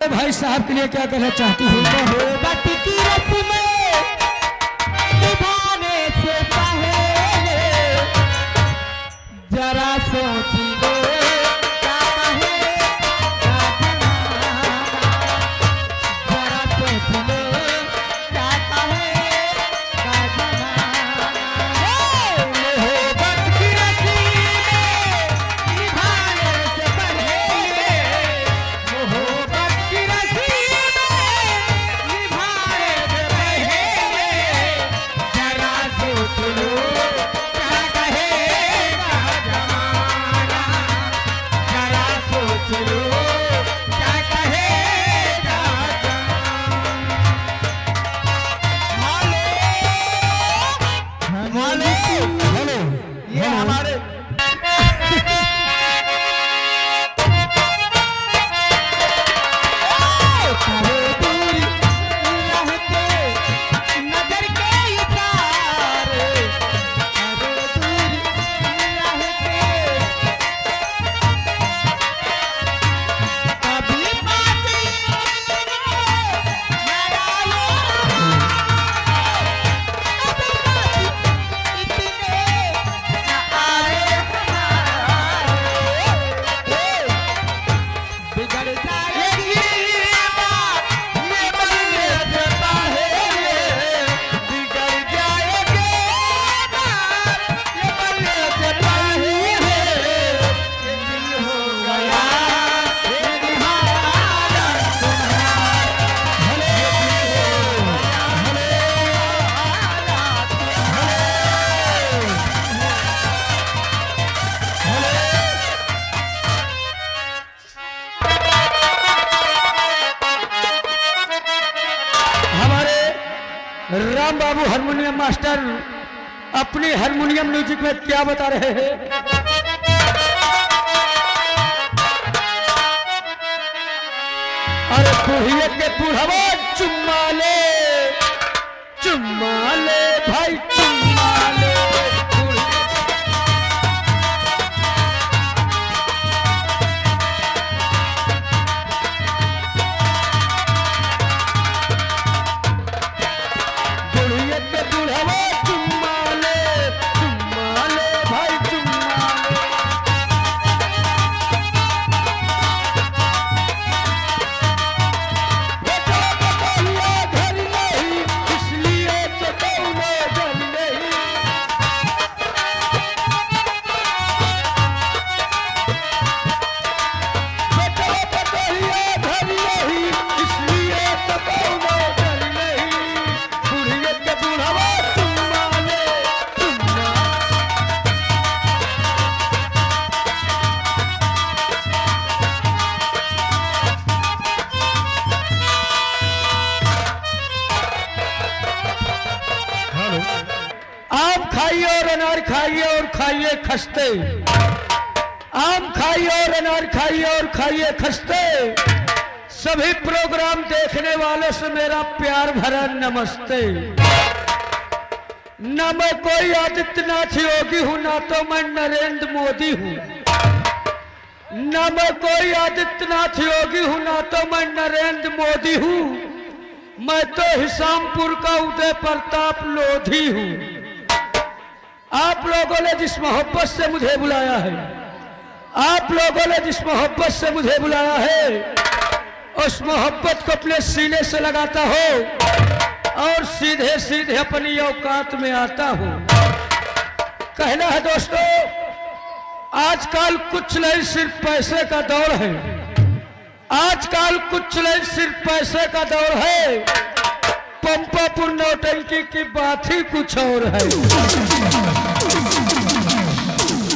भाई साहब के लिए क्या कहना चाहती हूँ? मोहब्बत की रस्में निभाने से पहले जरा सोच लो क्या कहेगा जमाना, जरा सोच लो क्या कहेगा जमाना। मोहब्बत की रस्में निभाने से पहले मोहब्बत की रस्में निभाने से पहले जरा सोच लो क्या कहेगा जमाना, जरा सोच लो क्या कहेगा जमाना। हेलो ये हमारे चाहे दूर रहते नजर के इशारे, चाहे दूर रहते कभी पास न आए, इतने न आए बिगड़ जाएगी बात ये बनने से पहले, बिगड़ जाएगी बात ये बनने से पहले। ये दिल हो गया ये दीवाना हमारे राम बाबू हारमोनियम मास्टर अपनी हारमोनियम म्यूजिक में क्या बता रहे हैं? अरे बुढ़िया के बुढ़वा चुम्मा ले भाई चुम्मा ले। बुढ़िया के बुढ़वा चुम्मा ले भाई चुम्मा ले। बेटा बतौले घर नहीं इसलिए तो दौड़े घर नहीं। बेटा बतौले घर नहीं इसलिए तो दौड़े घर नहीं। बुढ़िया के बुढ़वा चुम्मा ले चुम्मा। आम खाइए और अनार खाइए और खाइए खस्ते। आम खाइए और अनार खाइए और खाइए खस्ते। सभी प्रोग्राम देखने वालों से मेरा प्यार भरा नमस्ते। न मैं कोई आदित्यनाथ योगी हूं ना तो मैं नरेंद्र मोदी हूं। न मैं कोई आदित्यनाथ योगी हूं ना तो मैं नरेंद्र मोदी हूं। मैं तो हिसामपुर का उदय प्रताप लोधी हूं। आप लोगों ने जिस मोहब्बत से मुझे बुलाया है, आप लोगों ने जिस मोहब्बत से मुझे बुलाया है, उस मोहब्बत को अपने सीने से लगाता हो और सीधे सीधे अपनी औकात में आता हूं। कहना है दोस्तों, आजकल कुछ नहीं सिर्फ पैसे का दौर है। आजकल कुछ नहीं सिर्फ पैसे का दौर है। पंपापुर नौटंकी की बात ही कुछ और है।